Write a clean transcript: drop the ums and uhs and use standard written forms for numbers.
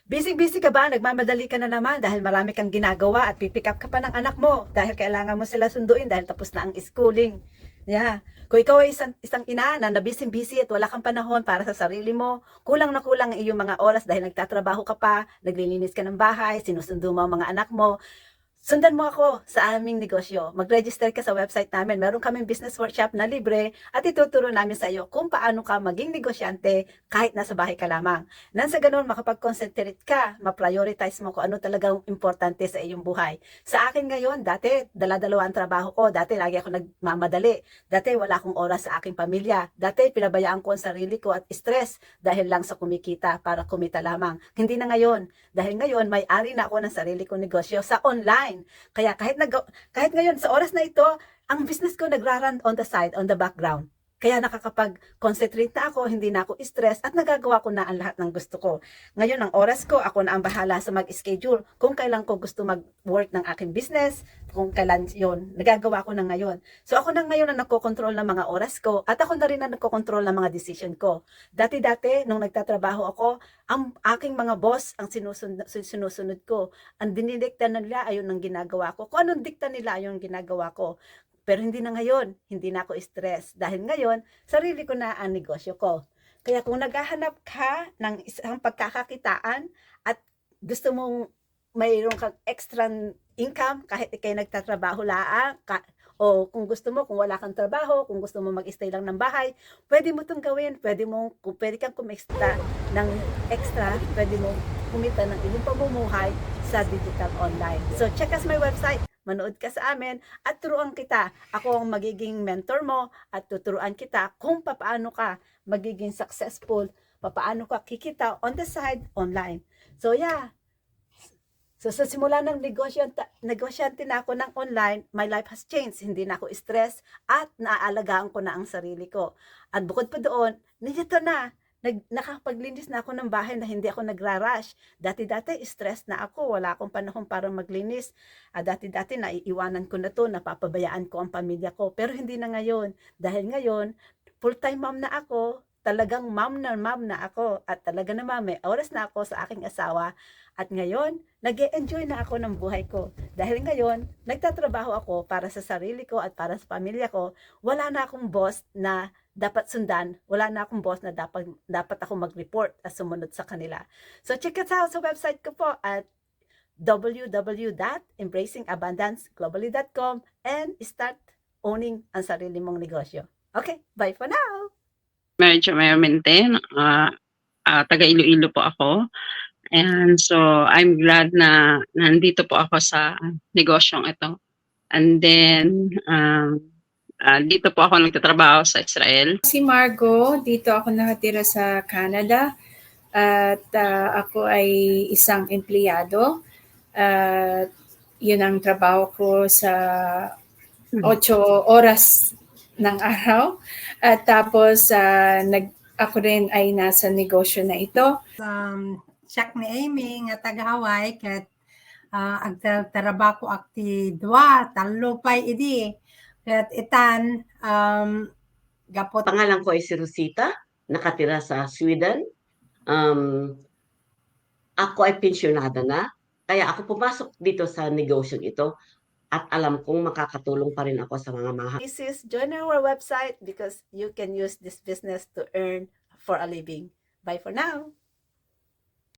Busy-busy ka ba? Nagmamadali ka na naman dahil marami kang ginagawa at pipick up ka pa ng anak mo dahil kailangan mo sila sunduin dahil tapos na ang schooling. Yeah. Kung ikaw ay isang ina na busy at wala kang panahon para sa sarili mo, kulang na kulang ang iyong mga oras dahil nagtatrabaho ka pa, naglilinis ka ng bahay, sinusundo mo ang mga anak mo, sundan mo ako sa aming negosyo. Mag-register ka sa website namin. Meron kaming business workshop na libre at ituturo namin sa iyo kung paano ka maging negosyante kahit nasa bahay ka lamang. Nang sa ganun, makapag-concentrate ka, ma-prioritize mo kung ano talagang importante sa iyong buhay. Sa akin ngayon, dati, dala-dalawa ang trabaho ko. Dati, lagi ako nagmamadali. Dati, wala akong oras sa aking pamilya. Dati, pinabayaan ko ang sarili ko at stress dahil lang sa kumikita para kumita lamang. Hindi na ngayon. Dahil ngayon, may-ari na ako ng sarili kong negosyo sa online. Kaya kahit ngayon sa oras na ito, ang business ko nagra-run on the side, on the background. Kaya nakakapag-concentrate na ako, hindi na ako stress at nagagawa ko na ang lahat ng gusto ko. Ngayon, ang oras ko, ako na ang bahala sa mag-schedule. Kung kailan ko gusto mag-work ng aking business, kung kailan yon, nagagawa ko na ngayon. So ako na ngayon ang nagkocontrol ng mga oras ko at ako na rin ang nagkocontrol ng mga decision ko. Dati-dati, nung nagtatrabaho ako, ang aking mga boss ang sinusunod ko. Ang dinidikta nila ayun ang ginagawa ko. Kung anong dikta nila ayun ang ginagawa ko. Pero hindi na ngayon, hindi na ako stress. Dahil ngayon, sarili ko na ang negosyo ko. Kaya kung naghahanap ka ng isang pagkakakitaan at gusto mong mayroon kang extra income kahit ikay nagtatrabaho laang, o kung gusto mo, kung wala kang trabaho, kung gusto mo mag-stay lang ng bahay, pwede mo itong gawin. Pwede kang kumextra ng extra, pwede mo kumita ng iyong pamumuhay sa digital online. So check us my website, manood ka sa amin at turuan kita. Ako ang magiging mentor mo at tuturuan kita kung paano ka magiging successful, paano ka kikita on the side online. So yeah, so sa simula ng negosyante na ako ng online, my life has changed. Hindi na ako stress at naaalagaan ko na ang sarili ko. At bukod pa doon, nandito na, nakapaglinis na ako ng bahay na hindi ako nagra-rush. Dati-dati stress na ako, wala akong panahon para maglinis. Dati-dati naiiwanan ko na to, napapabayaan ko ang pamilya ko. Pero hindi na ngayon. Dahil ngayon, full-time mom na ako, talagang mom na ako. At talaga naman may oras na ako sa aking asawa. At ngayon, nag-e-enjoy na ako ng buhay ko. Dahil ngayon, nagtatrabaho ako para sa sarili ko at para sa pamilya ko. Wala na akong boss na dapat sundan. Wala na akong boss na dapat ako mag-report at sumunod sa kanila. So check it out sa website ko po at www.embracingabundanceglobally.com and start owning ang sarili mong negosyo. Okay, bye for now! Medyo may maintain. Taga Iloilo po ako. And so, I'm glad na nandito po ako sa negosyong ito. And then, dito po ako nagtatrabaho sa Israel. Si Margo, dito ako nakatira sa Canada. At ako ay isang empleyado. At yun ang trabaho ko sa 8 oras ng araw. At tapos, ako rin ay nasa negosyo na ito. Siyak ni Amy nga taga-Hawaii ket agtrabaho akti 2, 3 pay idi. Ket itan gapot. Pangalan ko ay si Rosita, nakatira sa Sweden. Ako ay pensyonada na, kaya ako pumasok dito sa negosyong ito at alam kong makakatulong pa rin ako sa mga mahal. Join our website because you can use this business to earn for a living. Bye for now!